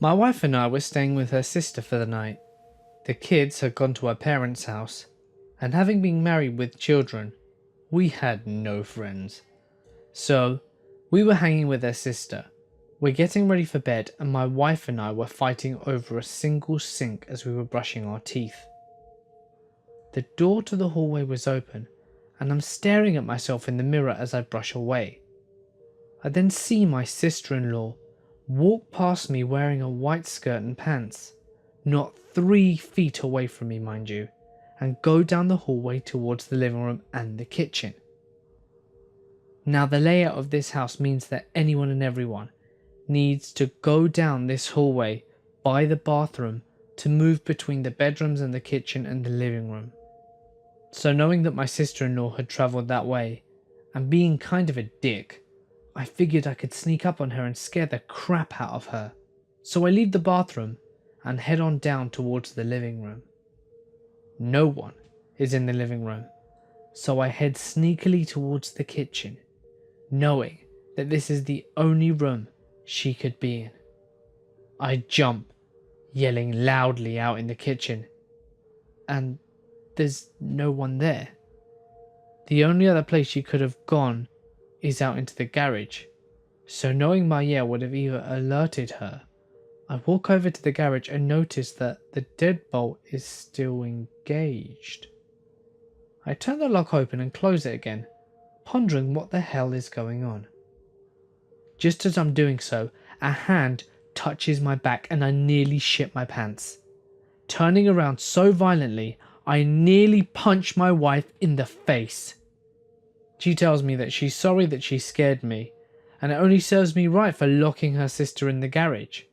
My wife and I were staying with her sister for the night. The kids had gone to her parents' house, and having been married with children, we had no friends. So, we were hanging with her sister. We're getting ready for bed, and my wife and I were fighting over a single sink as we were brushing our teeth. The door to the hallway was open, and I'm staring at myself in the mirror as I brush away. I then see my sister-in-law walk past me wearing a white skirt and pants, not 3 feet away from me, mind you, and go down the hallway towards the living room and the kitchen. Now, the layout of this house means that anyone and everyone needs to go down this hallway by the bathroom to move between the bedrooms and the kitchen and the living room. So knowing that my sister-in-law had travelled that way, and being kind of a dick, I figured I could sneak up on her and scare the crap out of her. So I leave the bathroom and head on down towards the living room. No one is in the living room, so I head sneakily towards the kitchen, knowing that this is the only room she could be in. I jump, yelling loudly out in the kitchen, and there's no one there. The only other place she could have gone is out into the garage, so knowing my yell would have either alerted her. I walk over to the garage and notice that the deadbolt is still engaged. I turn the lock open and close it again, pondering what the hell is going on. Just as I'm doing so, a hand touches my back and I nearly shit my pants. Turning around so violently, I nearly punch my wife in the face. She tells me that she's sorry that she scared me, and it only serves me right for locking her sister in the garage.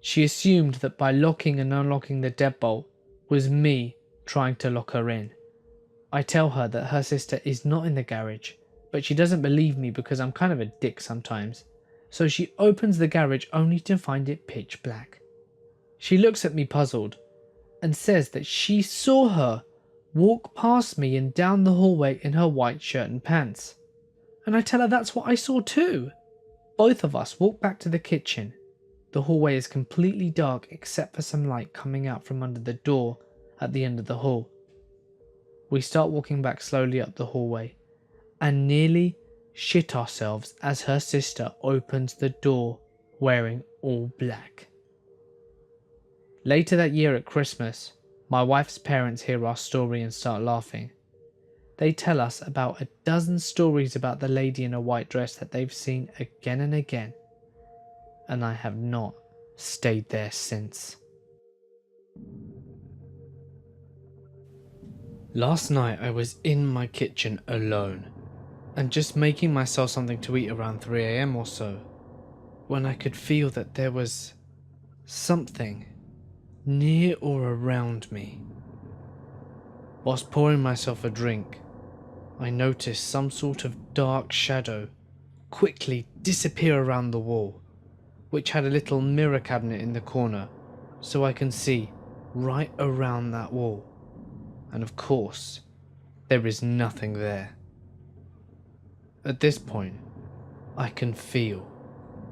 She assumed that by locking and unlocking the deadbolt was me trying to lock her in. I tell her that her sister is not in the garage, but she doesn't believe me because I'm kind of a dick sometimes, so she opens the garage only to find it pitch black. She looks at me puzzled and says that she saw her walk past me and down the hallway in her white shirt and pants. And I tell her that's what I saw too. Both of us walk back to the kitchen. The hallway is completely dark except for some light coming out from under the door at the end of the hall. We start walking back slowly up the hallway and nearly shit ourselves as her sister opens the door wearing all black. Later that year at Christmas, my wife's parents hear our story and start laughing. They tell us about a dozen stories about the lady in a white dress that they've seen again and again, and I have not stayed there since. Last night I was in my kitchen alone, and just making myself something to eat around 3 AM or so, when I could feel that there was something near or around me. Whilst pouring myself a drink, I noticed some sort of dark shadow quickly disappear around the wall, which had a little mirror cabinet in the corner, so I can see right around that wall. And of course, there is nothing there. At this point, I can feel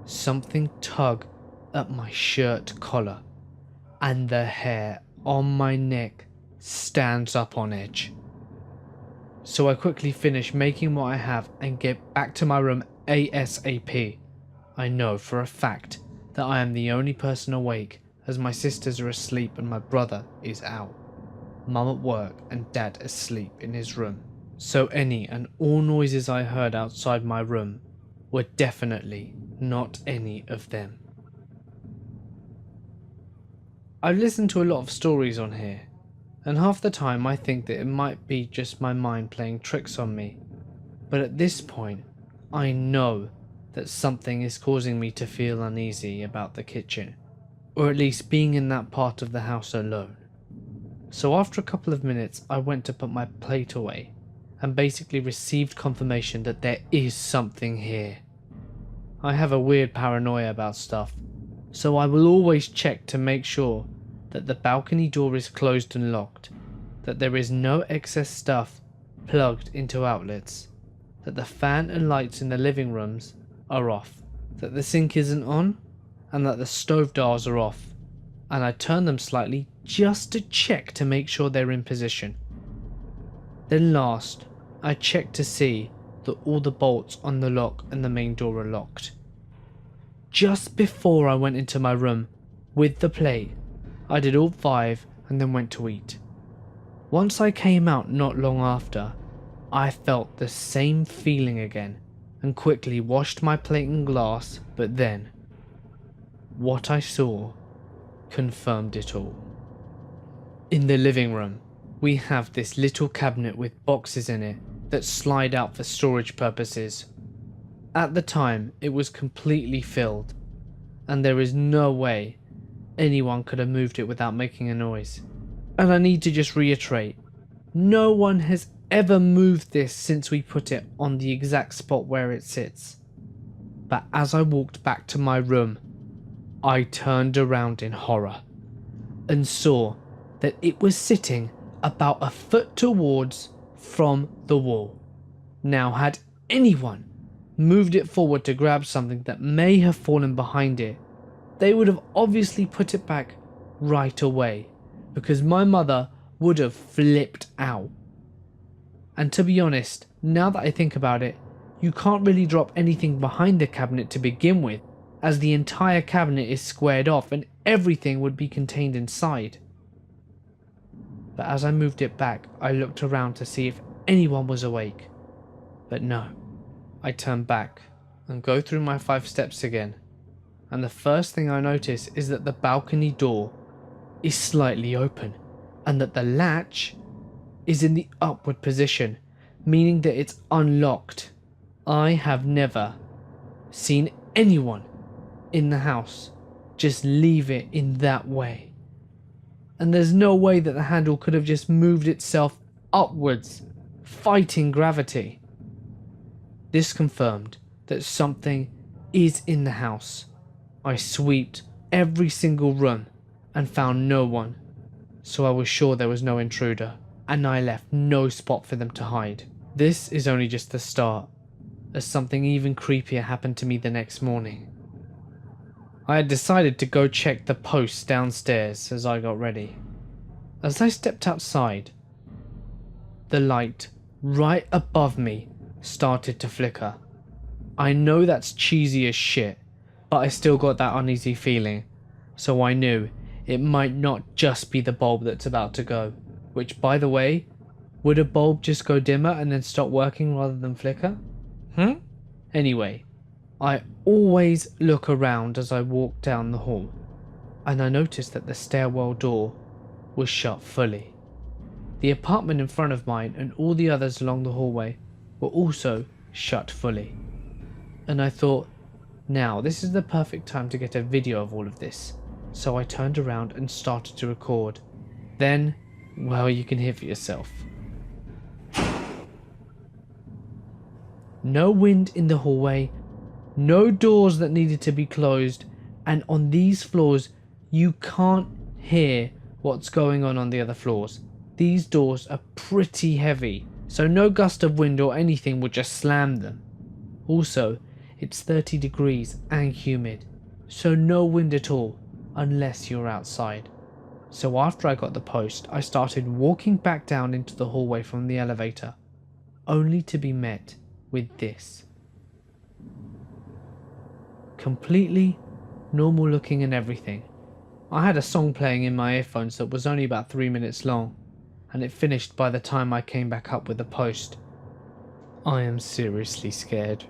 something tug at my shirt collar, and the hair on my neck stands up on edge. So I quickly finish making what I have and get back to my room ASAP. I know for a fact that I am the only person awake, as my sisters are asleep and my brother is out. Mum at work and Dad asleep in his room. So any and all noises I heard outside my room were definitely not any of them. I've listened to a lot of stories on here, and half the time I think that it might be just my mind playing tricks on me, but at this point I know that something is causing me to feel uneasy about the kitchen, or at least being in that part of the house alone. So after a couple of minutes I went to put my plate away and basically received confirmation that there is something here. I have a weird paranoia about stuff, so I will always check to make sure that the balcony door is closed and locked, that there is no excess stuff plugged into outlets, that the fan and lights in the living rooms are off, that the sink isn't on, and that the stove dials are off, and I turn them slightly just to check to make sure they're in position. Then last, I check to see that all the bolts on the lock and the main door are locked. Just before I went into my room with the plate, I did all 5 and then went to eat. Once I came out not long after, I felt the same feeling again and quickly washed my plate and glass, but then what I saw confirmed it all. In the living room, we have this little cabinet with boxes in it that slide out for storage purposes. At the time, it was completely filled, and there is no way anyone could have moved it without making a noise. And I need to just reiterate, no one has ever moved this since we put it on the exact spot where it sits. But as I walked back to my room, I turned around in horror and saw that it was sitting about a foot towards from the wall. Now, had anyone moved it forward to grab something that may have fallen behind it, they would have obviously put it back right away, because my mother would have flipped out. And to be honest, now that I think about it, you can't really drop anything behind the cabinet to begin with, as the entire cabinet is squared off and everything would be contained inside. But as I moved it back, I looked around to see if anyone was awake. But no. I turn back and go through my 5 steps again, and the first thing I notice is that the balcony door is slightly open and that the latch is in the upward position, meaning that it's unlocked. I have never seen anyone in the house just leave it in that way, and there's no way that the handle could have just moved itself upwards, fighting gravity. This confirmed that something is in the house. I swept every single room and found no one, so I was sure there was no intruder, and I left no spot for them to hide. This is only just the start, as something even creepier happened to me the next morning. I had decided to go check the posts downstairs as I got ready. As I stepped outside, the light right above me started to flicker. I know that's cheesy as shit, but I still got that uneasy feeling, so I knew it might not just be the bulb that's about to go, which, by the way, would a bulb just go dimmer and then stop working rather than flicker? Anyway, I always look around as I walk down the hall, and I noticed that the stairwell door was shut fully. The apartment in front of mine and all the others along the hallway were also shut fully. And I thought, now this is the perfect time to get a video of all of this. So I turned around and started to record. Then, well, you can hear for yourself. No wind in the hallway, no doors that needed to be closed, and on these floors you can't hear what's going on the other floors. These doors are pretty heavy, so no gust of wind or anything would just slam them. Also, it's 30 degrees and humid, so no wind at all unless you're outside. So after I got the post, I started walking back down into the hallway from the elevator, only to be met with this. Completely normal looking and everything. I had a song playing in my earphones that was only about 3 minutes long, and it finished by the time I came back up with the post. I am seriously scared.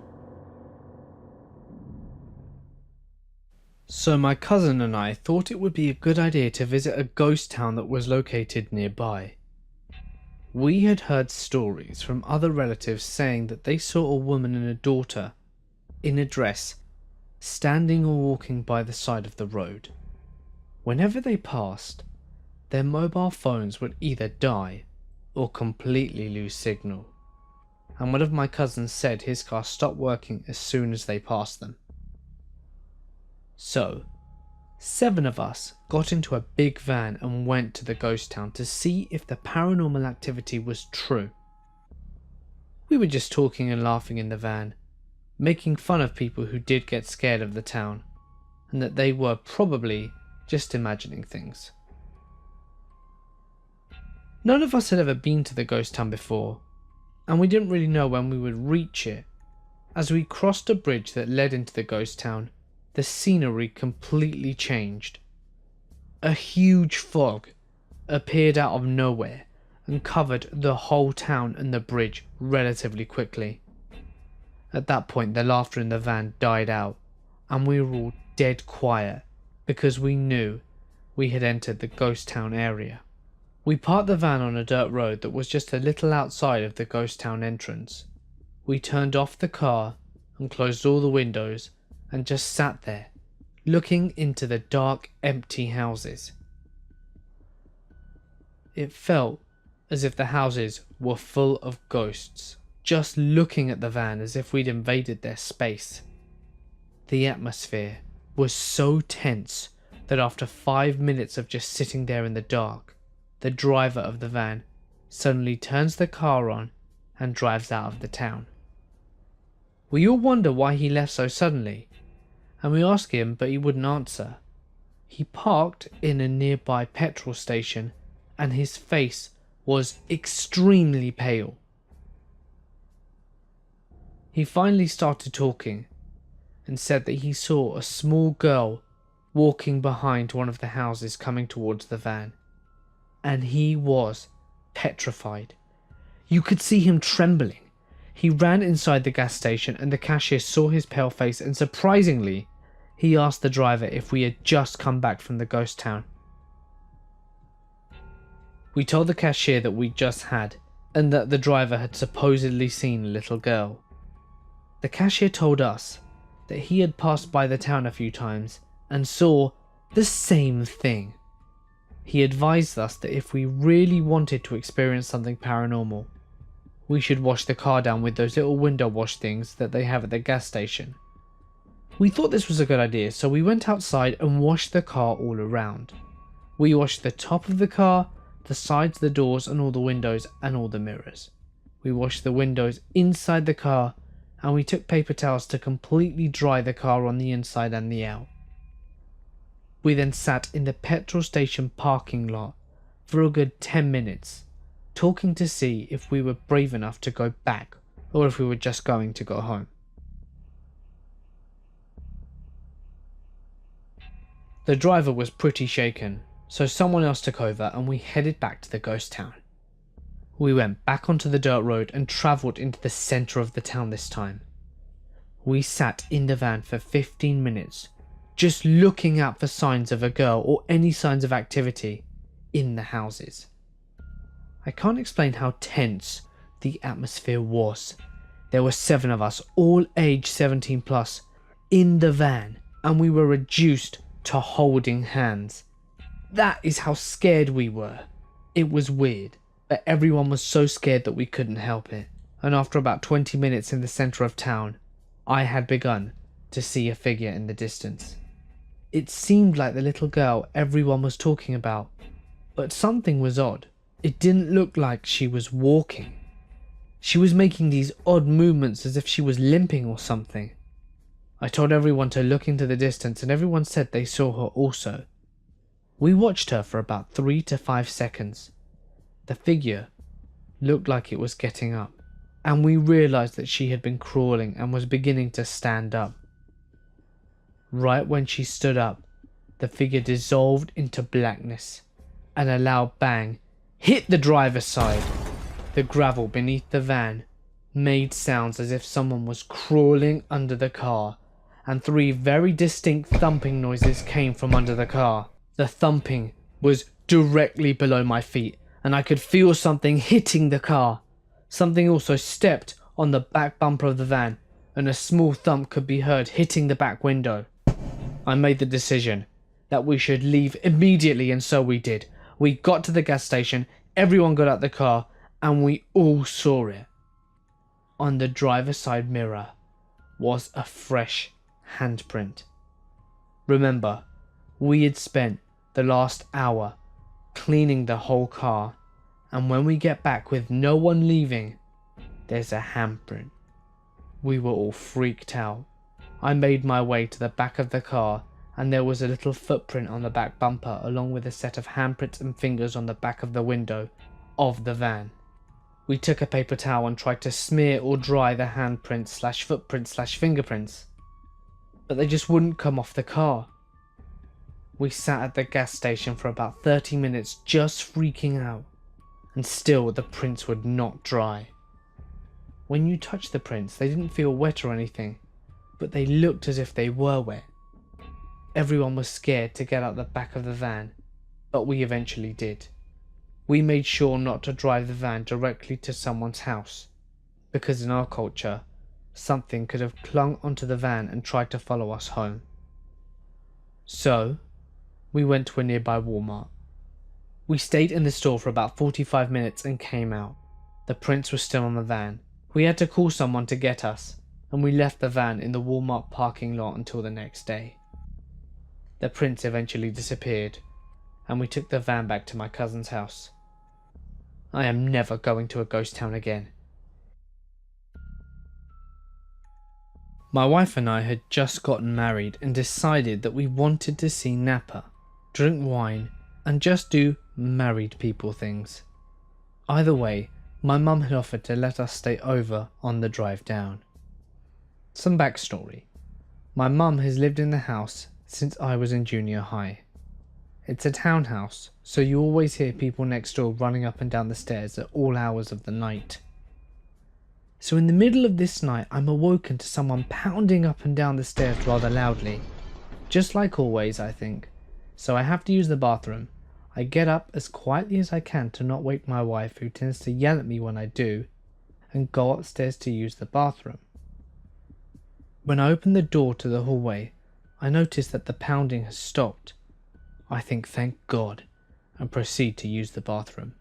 So my cousin and I thought it would be a good idea to visit a ghost town that was located nearby. We had heard stories from other relatives saying that they saw a woman and a daughter in a dress standing or walking by the side of the road. Whenever they passed, their mobile phones would either die or completely lose signal, and one of my cousins said his car stopped working as soon as they passed them. So, 7 of us got into a big van and went to the ghost town to see if the paranormal activity was true. We were just talking and laughing in the van, making fun of people who did get scared of the town, and that they were probably just imagining things. None of us had ever been to the ghost town before, and we didn't really know when we would reach it. As we crossed a bridge that led into the ghost town, the scenery completely changed. A huge fog appeared out of nowhere and covered the whole town and the bridge relatively quickly. At that point, the laughter in the van died out, and we were all dead quiet because we knew we had entered the ghost town area. We parked the van on a dirt road that was just a little outside of the ghost town entrance. We turned off the car and closed all the windows and just sat there, looking into the dark, empty houses. It felt as if the houses were full of ghosts, just looking at the van as if we'd invaded their space. The atmosphere was so tense that after 5 minutes of just sitting there in the dark, the driver of the van suddenly turns the car on and drives out of the town. We all wonder why he left so suddenly, and we ask him, but he wouldn't answer. He parked in a nearby petrol station and his face was extremely pale. He finally started talking and said that he saw a small girl walking behind one of the houses coming towards the van, and he was petrified. You could see him trembling. He ran inside the gas station and the cashier saw his pale face, and surprisingly, he asked the driver if we had just come back from the ghost town. We told the cashier that we just had, and that the driver had supposedly seen a little girl. The cashier told us that he had passed by the town a few times and saw the same thing. He advised us that if we really wanted to experience something paranormal, we should wash the car down with those little window wash things that they have at the gas station. We thought this was a good idea, so we went outside and washed the car all around. We washed the top of the car, the sides, the doors, and all the windows and all the mirrors. We washed the windows inside the car, and we took paper towels to completely dry the car on the inside and the out. We then sat in the petrol station parking lot for a good 10 minutes, talking to see if we were brave enough to go back or if we were just going to go home. The driver was pretty shaken, so someone else took over and we headed back to the ghost town. We went back onto the dirt road and travelled into the centre of the town this time. We sat in the van for 15 minutes, just looking out for signs of a girl or any signs of activity in the houses. I can't explain how tense the atmosphere was. There were 7 of us, all aged 17 plus, in the van, and we were reduced to holding hands. That is how scared we were. It was weird, but everyone was so scared that we couldn't help it. And after about 20 minutes in the centre of town, I had begun to see a figure in the distance. It seemed like the little girl everyone was talking about, but something was odd. It didn't look like she was walking. She was making these odd movements as if she was limping or something. I told everyone to look into the distance and everyone said they saw her also. We watched her for about 3 to 5 seconds. The figure looked like it was getting up, and we realised that she had been crawling and was beginning to stand up. Right when she stood up, the figure dissolved into blackness, and a loud bang hit the driver's side. The gravel beneath the van made sounds as if someone was crawling under the car, and 3 very distinct thumping noises came from under the car. The thumping was directly below my feet, and I could feel something hitting the car. Something also stepped on the back bumper of the van, and a small thump could be heard hitting the back window. I made the decision that we should leave immediately, and so we did. We got to the gas station, everyone got out the car, and we all saw it. On the driver's side mirror was a fresh handprint. Remember, we had spent the last hour cleaning the whole car, and when we get back with no one leaving, there's a handprint. We were all freaked out. I made my way to the back of the car and there was a little footprint on the back bumper along with a set of handprints and fingers on the back of the window of the van. We took a paper towel and tried to smear or dry the handprints/footprints/fingerprints, but they just wouldn't come off the car. We sat at the gas station for about 30 minutes just freaking out, and still the prints would not dry. When you touched the prints, they didn't feel wet or anything, but they looked as if they were wet. Everyone was scared to get out the back of the van, but we eventually did. We made sure not to drive the van directly to someone's house, because in our culture, something could have clung onto the van and tried to follow us home. So, we went to a nearby Walmart. We stayed in the store for about 45 minutes and came out. The prints were still on the van. We had to call someone to get us, and we left the van in the Walmart parking lot until the next day. The prints eventually disappeared, and we took the van back to my cousin's house. I am never going to a ghost town again. My wife and I had just gotten married and decided that we wanted to see Napa, drink wine, and just do married people things. Either way, my mum had offered to let us stay over on the drive down. Some backstory. My mum has lived in the house since I was in junior high. It's a townhouse, so you always hear people next door running up and down the stairs at all hours of the night. So in the middle of this night, I'm awoken to someone pounding up and down the stairs rather loudly. Just like always, I think. So I have to use the bathroom. I get up as quietly as I can to not wake my wife, who tends to yell at me when I do, and go upstairs to use the bathroom. When I open the door to the hallway, I notice that the pounding has stopped. I think thank God, and proceed to use the bathroom.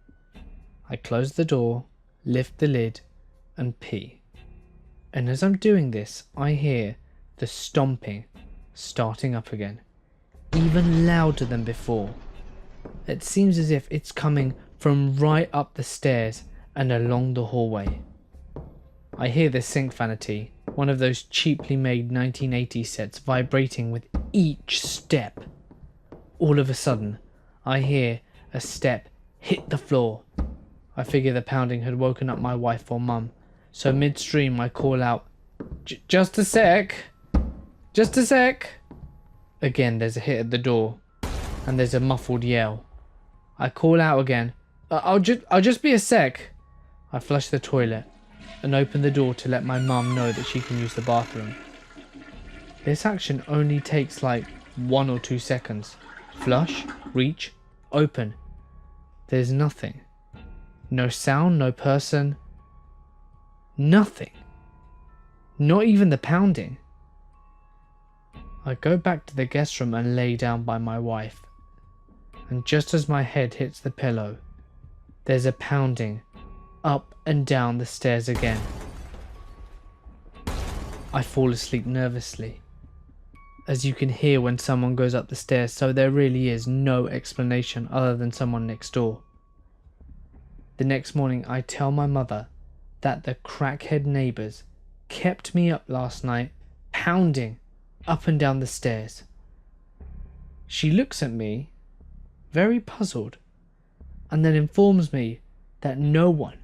I close the door, lift the lid, and pee. And as I'm doing this, I hear the stomping starting up again, even louder than before. It seems as if it's coming from right up the stairs and along the hallway. I hear the sink vanity, one of those cheaply made 1980s sets, vibrating with each step. All of a sudden, I hear a step hit the floor. I figure the pounding had woken up my wife or mum, so midstream I call out, "Just a sec! Just a sec!" Again there's a hit at the door, and there's a muffled yell. I call out again, I'll just be a sec." I flush the toilet and open the door to let my mum know that she can use the bathroom. This action only takes like 1 or 2 seconds. Flush, reach, open. There's nothing. No sound, no person. Nothing. Not even the pounding. I go back to the guest room and lay down by my wife. And just as my head hits the pillow, there's a pounding up and down the stairs again. I fall asleep nervously, as you can hear when someone goes up the stairs, so there really is no explanation other than someone next door. The next morning I tell my mother that the crackhead neighbours kept me up last night, pounding up and down the stairs. She looks at me, very puzzled, and then informs me that no one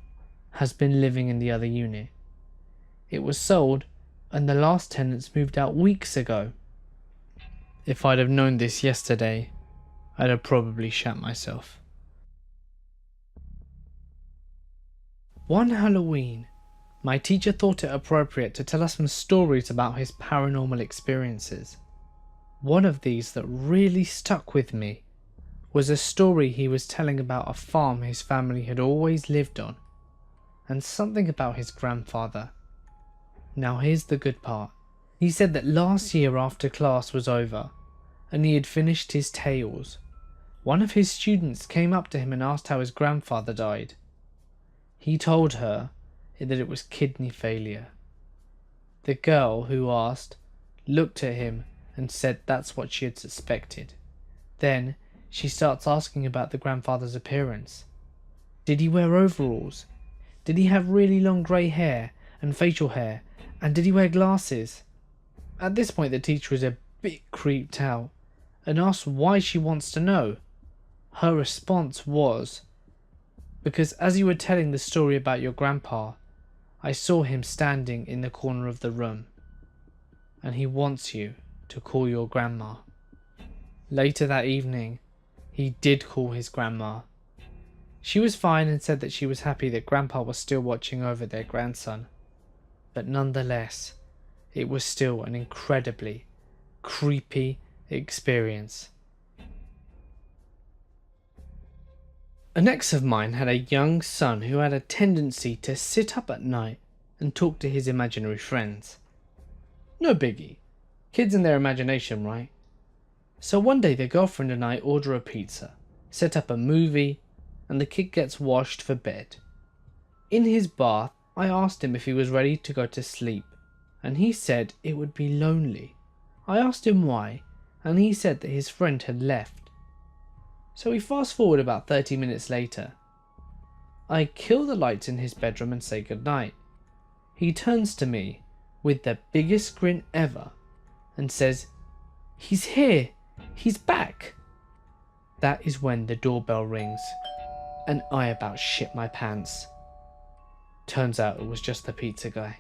has been living in the other unit. It was sold and the last tenants moved out weeks ago. If I'd have known this yesterday, I'd have probably shat myself. One Halloween, my teacher thought it appropriate to tell us some stories about his paranormal experiences. One of these that really stuck with me was a story he was telling about a farm his family had always lived on, and something about his grandfather. Now here's the good part. He said that last year after class was over, and he had finished his tales, one of his students came up to him and asked how his grandfather died. He told her that it was kidney failure. The girl who asked looked at him and said that's what she had suspected. Then she starts asking about the grandfather's appearance. Did he wear overalls? Did he have really long grey hair and facial hair? And did he wear glasses? At this point the teacher was a bit creeped out, and asks why she wants to know. Her response was, "Because as you were telling the story about your grandpa, I saw him standing in the corner of the room, and he wants you to call your grandma." Later that evening, he did call his grandma. She was fine and said that she was happy that Grandpa was still watching over their grandson. But nonetheless, it was still an incredibly creepy experience. An ex of mine had a young son who had a tendency to sit up at night and talk to his imaginary friends. No biggie. Kids and their imagination, right? So one day the girlfriend and I order a pizza, set up a movie, and the kid gets washed for bed. In his bath, I asked him if he was ready to go to sleep, and he said it would be lonely. I asked him why, and he said that his friend had left. So we fast forward about 30 minutes later. I kill the lights in his bedroom and say goodnight. He turns to me with the biggest grin ever and says, "He's here, he's back." That is when the doorbell rings, and I about shit my pants. Turns out it was just the pizza guy.